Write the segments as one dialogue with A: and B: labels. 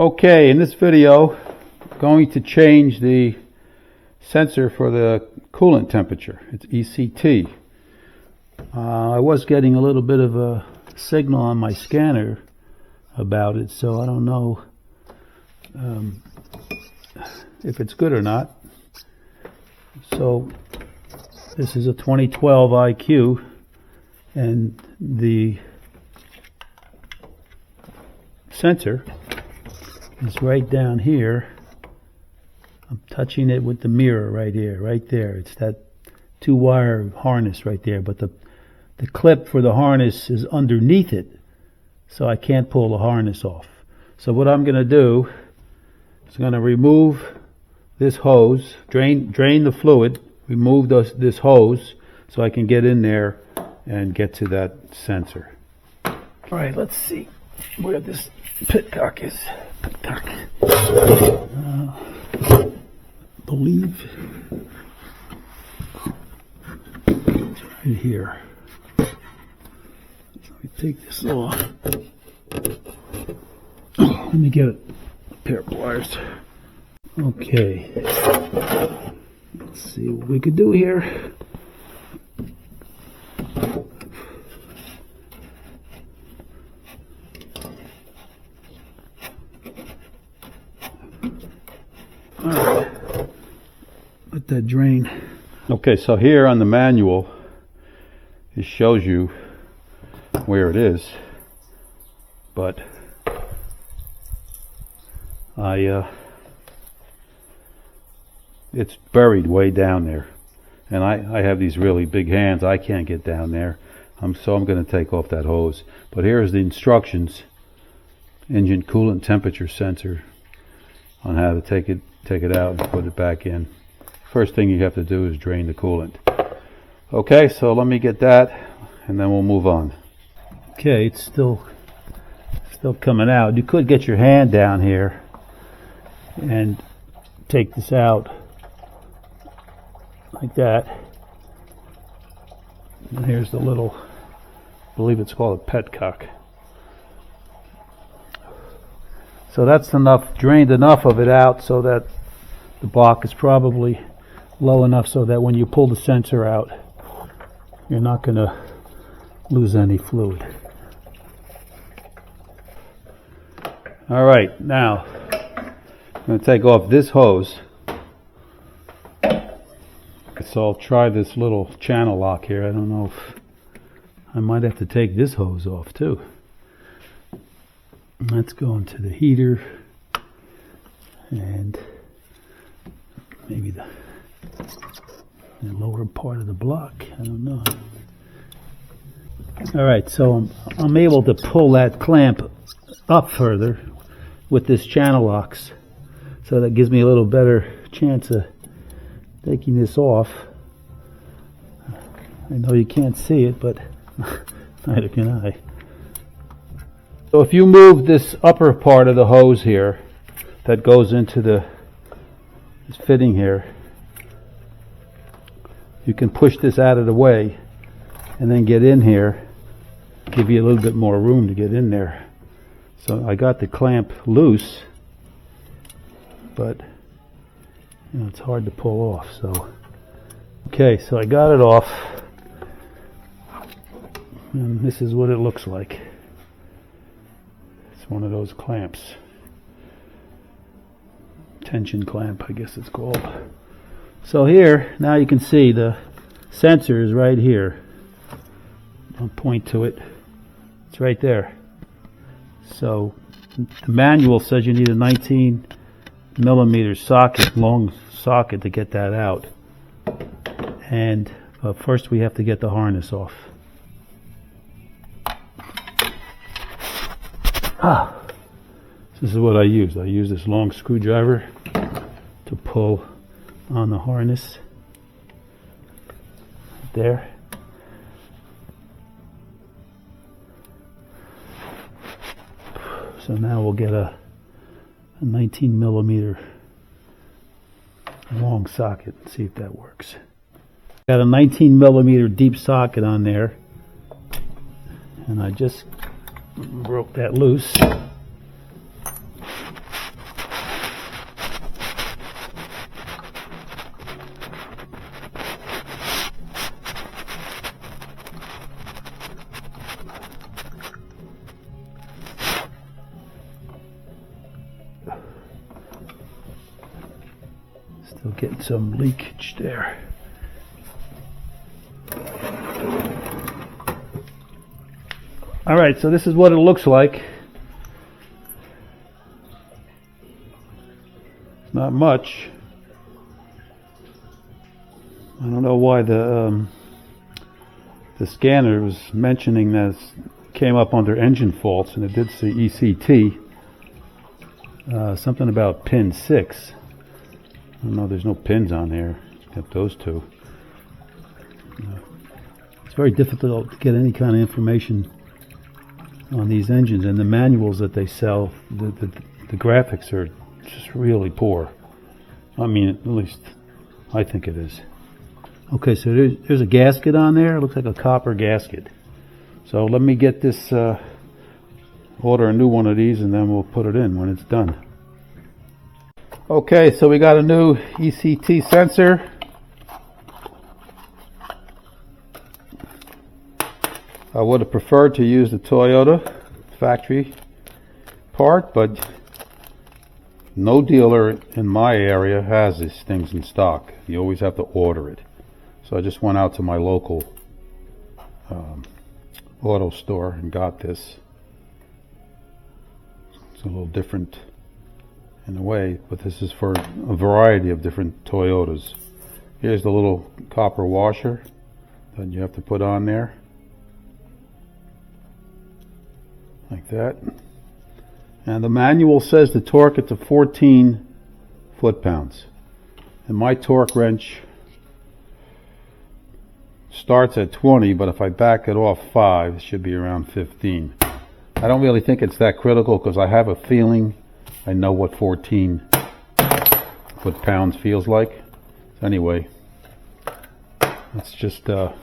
A: Okay, in this video, I'm going to change the sensor for the coolant temperature. It's ECT. I was getting a little bit of a signal on my scanner about it, so I don't know if it's good or not. So this is a 2012 IQ, and the sensor is right down here. I'm touching it with the mirror right here, right there. It's that 2-wire harness right there, but the clip for the harness is underneath it, so I can't pull the harness off. So what I'm going to do is I'm going to remove this hose, drain the fluid, remove this hose so I can get in there and get to that sensor. All right, let's see where this petcock is. I believe it's right here. Let me take this off. Let me get a pair of pliers. Okay. Let's see what we could do here. Alright, let that drain. Okay, so here on the manual, it shows you where it is, but it's buried way down there, and I have these really big hands. I can't get down there. So I'm going to take off that hose. But here's the instructions: engine coolant temperature sensor, on how to take it out and put it back in. First thing you have to do is drain the coolant. Okay, so let me get that, and then we'll move on. Okay, it's still coming out. You could get your hand down here and take this out like that. And here's the little, I believe it's called a petcock. So that's enough, drained enough of it out so that the block is probably low enough so that when you pull the sensor out, you're not going to lose any fluid. All right, now I'm going to take off this hose. So I'll try this little channel lock here. I don't know if I might have to take this hose off too. Let's go into the heater and maybe the lower part of the block. I don't know. All right, so I'm able to pull that clamp up further with this channel locks, so that gives me a little better chance of taking this off. I know you can't see it, but neither can I. So if you move this upper part of the hose here that goes into this fitting here, you can push this out of the way and then get in here, give you a little bit more room to get in there. So I got the clamp loose, but it's hard to pull off. So okay, so I got it off, and this is what it looks like. One of those clamps, tension clamp, I guess it's called. So here, now you can see the sensor is right here. I'll point to it. It's right there. So the manual says you need a 19mm socket, long socket, to get that out. And first we have to get the harness off. This is what I use. I use this long screwdriver to pull on the harness there. So now we'll get a 19mm long socket and see if that works. Got a 19mm deep socket on there, and I just broke that loose. Still getting some leakage there. All right, so this is what it looks like. It's not much. I don't know why the scanner was mentioning that it came up under engine faults, and it did say ECT. Something about pin 6. I don't know, there's no pins on there, except those two. It's very difficult to get any kind of information on these engines, and the manuals that they sell, the graphics are just really poor. I mean, at least I think it is. Okay, so there's a gasket on there. It looks like a copper gasket. So let me get this, order a new one of these, and then we'll put it in when it's done. Okay, so we got a new ECT sensor. I would have preferred to use the Toyota factory part, but no dealer in my area has these things in stock. You always have to order it. So I just went out to my local auto store and got this. It's a little different in a way, but this is for a variety of different Toyotas. Here's the little copper washer that you have to put on there. Like that. And the manual says to torque it to 14 foot-pounds. And my torque wrench starts at 20, but if I back it off 5, it should be around 15. I don't really think it's that critical because I have a feeling I know what 14 foot-pounds feels like. So anyway, let's just get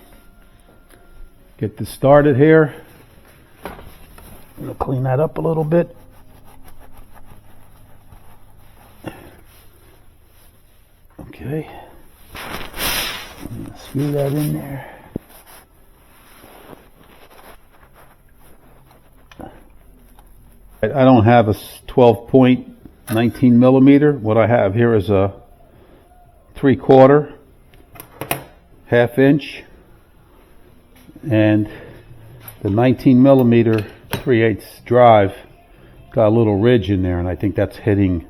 A: this started here. I'm going to clean that up a little bit. Okay. Screw that in there. I don't have a 12.19 millimeter. What I have here is a 3/4, half-inch, and the 19 millimeter 3/8 drive got a little ridge in there, and I think that's hitting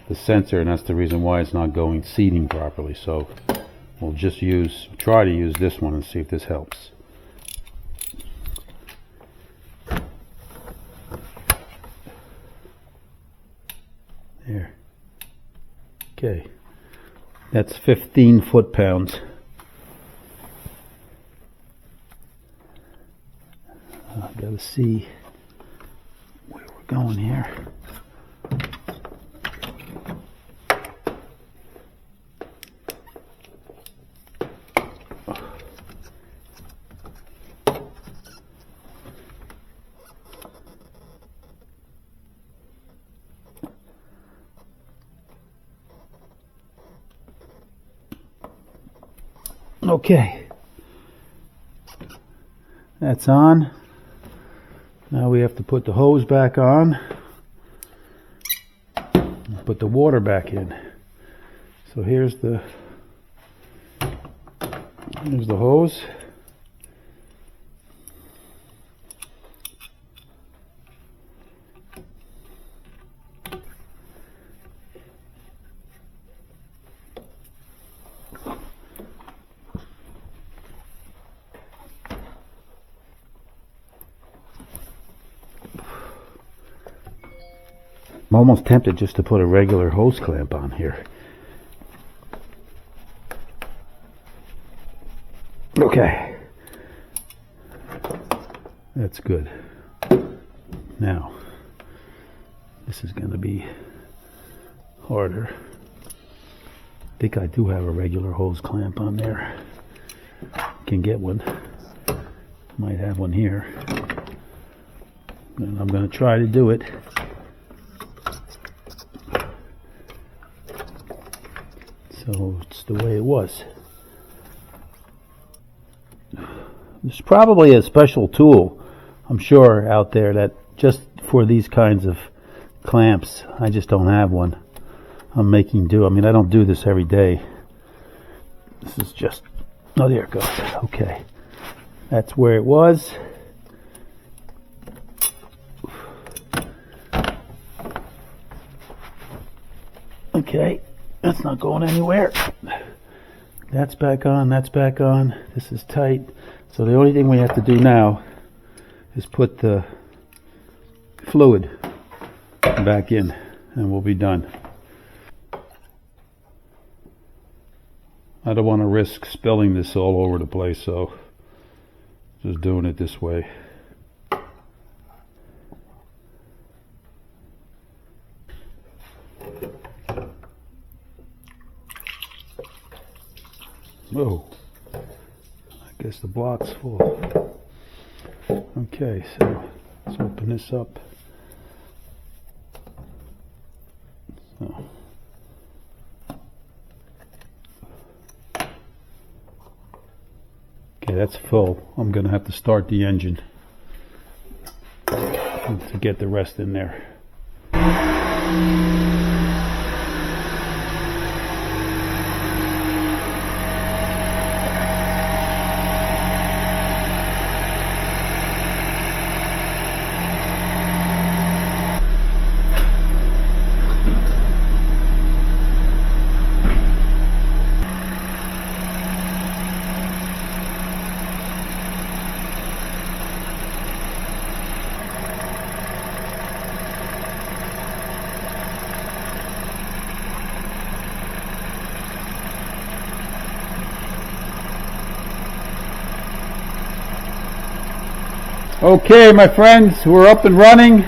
A: the sensor, and that's the reason why it's not going seating properly. So we'll just try to use this one and see if this helps. There. Okay. That's 15 foot-pounds. I've got to see where we're going here. Okay, that's on. Now we have to put the hose back on and put the water back in. So here's the hose. I'm almost tempted just to put a regular hose clamp on here. Okay. That's good. Now, this is going to be harder. I think I do have a regular hose clamp on there. Can get one. Might have one here. And I'm going to try to do it. So it's the way it was. There's probably a special tool, I'm sure, out there that just for these kinds of clamps. I just don't have one. I'm making do. I mean, I don't do this every day. This is just, oh, there it goes. Okay. That's where it was. Okay, that's not going anywhere. That's back on, that's back on. This is tight. So the only thing we have to do now is put the fluid back in and we'll be done. I don't want to risk spilling this all over the place, so just doing it this way. Oh, I guess the block's full. Okay, so let's open this up. So. Okay, that's full. I'm going to have to start the engine to get the rest in there. Okay, my friends, we're up and running.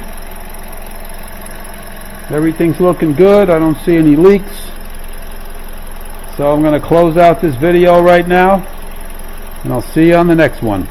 A: Everything's looking good. I don't see any leaks. So I'm going to close out this video right now, and I'll see you on the next one.